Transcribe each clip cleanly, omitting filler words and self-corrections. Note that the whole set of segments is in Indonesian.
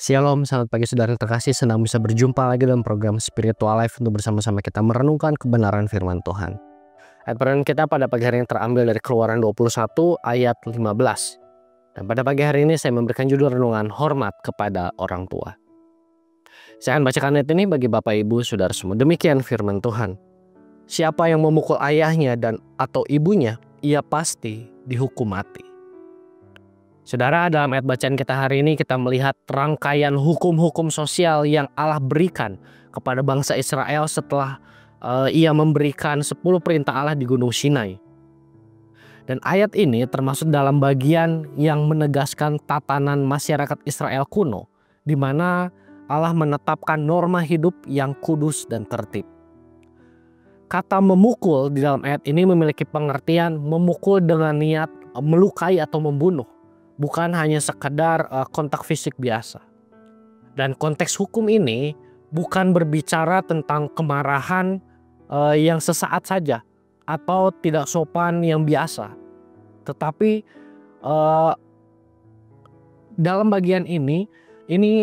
Shalom, selamat pagi saudara terkasih. Senang bisa berjumpa lagi dalam program Spiritual Life untuk bersama-sama kita merenungkan kebenaran firman Tuhan. Ayat perenungan kita pada pagi hari ini terambil dari Keluaran 21 ayat 15. Dan pada pagi hari ini saya memberikan judul renungan hormat kepada orang tua. Saya akan bacakan ayat ini bagi Bapak Ibu Saudara semua. Demikian firman Tuhan. Siapa yang memukul ayahnya dan atau ibunya, ia pasti dihukum mati. Saudara, dalam ayat bacaan kita hari ini kita melihat rangkaian hukum-hukum sosial yang Allah berikan kepada bangsa Israel setelah ia memberikan 10 perintah Allah di Gunung Sinai. Dan ayat ini termasuk dalam bagian yang menegaskan tatanan masyarakat Israel kuno, di mana Allah menetapkan norma hidup yang kudus dan tertib. Kata memukul di dalam ayat ini memiliki pengertian memukul dengan niat melukai atau membunuh. Bukan hanya sekedar kontak fisik biasa. Dan konteks hukum ini bukan berbicara tentang kemarahan yang sesaat saja atau tidak sopan yang biasa. Tetapi dalam bagian ini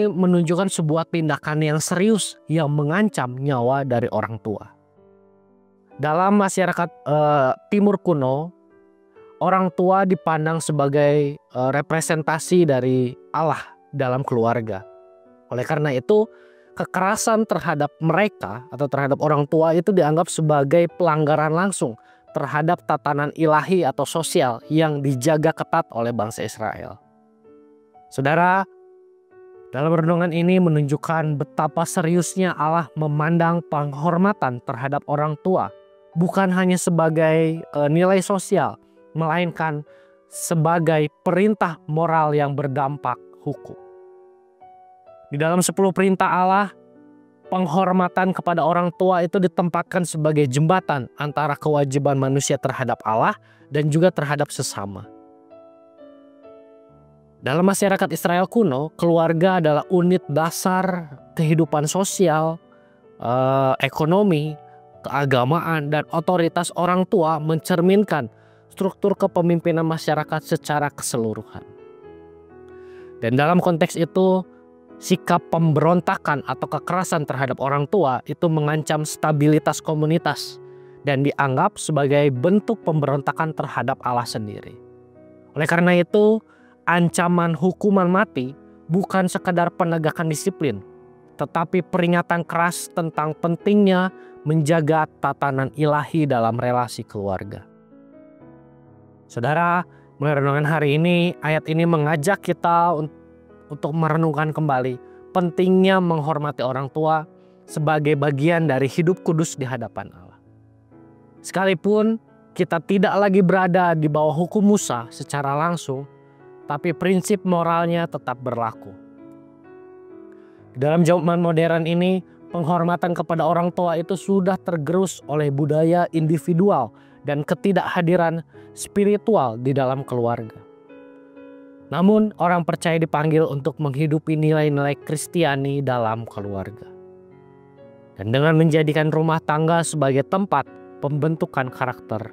menunjukkan sebuah tindakan yang serius yang mengancam nyawa dari orang tua. Dalam masyarakat Timur kuno, orang tua dipandang sebagai representasi dari Allah dalam keluarga. Oleh karena itu, kekerasan terhadap mereka atau terhadap orang tua itu dianggap sebagai pelanggaran langsung terhadap tatanan ilahi atau sosial yang dijaga ketat oleh bangsa Israel. Saudara, dalam renungan ini menunjukkan betapa seriusnya Allah memandang penghormatan terhadap orang tua, bukan hanya sebagai nilai sosial, melainkan sebagai perintah moral yang berdampak hukum. Di dalam 10 perintah Allah, penghormatan kepada orang tua itu ditempatkan sebagai jembatan antara kewajiban manusia terhadap Allah dan juga terhadap sesama. Dalam masyarakat Israel kuno, keluarga adalah unit dasar kehidupan sosial, ekonomi, keagamaan, dan otoritas orang tua mencerminkan struktur kepemimpinan masyarakat secara keseluruhan. Dan dalam konteks itu, sikap pemberontakan atau kekerasan terhadap orang tua itu mengancam stabilitas komunitas dan dianggap sebagai bentuk pemberontakan terhadap Allah sendiri. Oleh karena itu, ancaman hukuman mati bukan sekadar penegakan disiplin, tetapi peringatan keras tentang pentingnya menjaga tatanan ilahi dalam relasi keluarga. Saudara, mulai renungan hari ini, ayat ini mengajak kita untuk merenungkan kembali pentingnya menghormati orang tua sebagai bagian dari hidup kudus di hadapan Allah. Sekalipun kita tidak lagi berada di bawah hukum Musa secara langsung, tapi prinsip moralnya tetap berlaku. Dalam zaman modern ini, penghormatan kepada orang tua itu sudah tergerus oleh budaya individual dan ketidakhadiran spiritual di dalam keluarga. Namun orang percaya dipanggil untuk menghidupi nilai-nilai Kristiani dalam keluarga. Dan dengan menjadikan rumah tangga sebagai tempat pembentukan karakter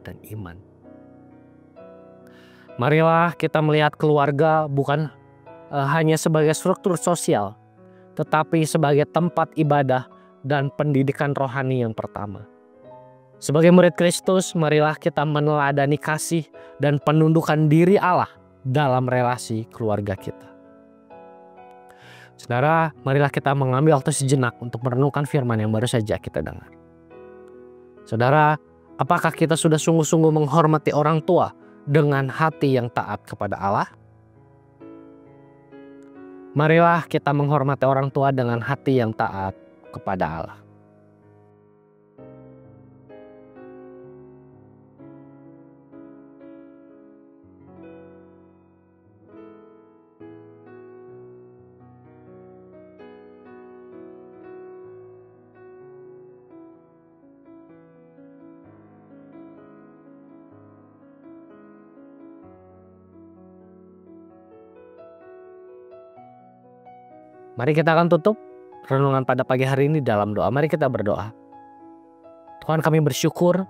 dan iman. Marilah kita melihat keluarga bukan hanya sebagai struktur sosial, tetapi sebagai tempat ibadah dan pendidikan rohani yang pertama. Sebagai murid Kristus, marilah kita meneladani kasih dan penundukan diri Allah dalam relasi keluarga kita. Saudara, marilah kita mengambil waktu sejenak untuk merenungkan firman yang baru saja kita dengar. Saudara, apakah kita sudah sungguh-sungguh menghormati orang tua dengan hati yang taat kepada Allah? Marilah kita menghormati orang tua dengan hati yang taat kepada Allah. Mari kita akan tutup renungan pada pagi hari ini dalam doa. Mari kita berdoa. Tuhan, kami bersyukur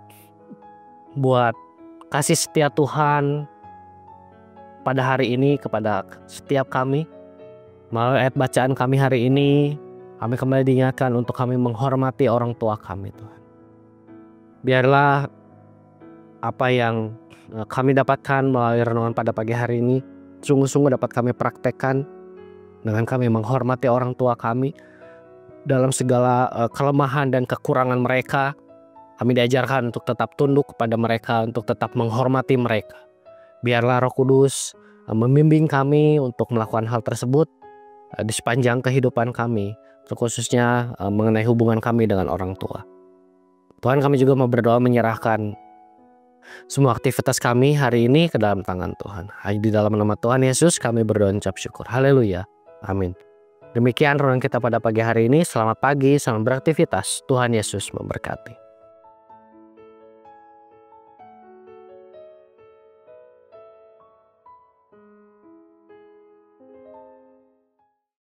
buat kasih setia Tuhan pada hari ini kepada setiap kami. Melalui ayat bacaan kami hari ini, kami kembali diingatkan untuk kami menghormati orang tua kami, Tuhan. Biarlah apa yang kami dapatkan melalui renungan pada pagi hari ini sungguh-sungguh dapat kami praktekkan dengan kami menghormati orang tua kami dalam segala kelemahan dan kekurangan mereka. Kami diajarkan untuk tetap tunduk kepada mereka, untuk tetap menghormati mereka. Biarlah Roh Kudus membimbing kami untuk melakukan hal tersebut di sepanjang kehidupan kami, terkhususnya mengenai hubungan kami dengan orang tua. Tuhan, kami juga mau berdoa menyerahkan semua aktivitas kami hari ini ke dalam tangan Tuhan. Di dalam nama Tuhan Yesus kami berdoa dan ucap syukur. Haleluya. Amin. Demikian renungan kita pada pagi hari ini. Selamat pagi, selamat beraktivitas. Tuhan Yesus memberkati.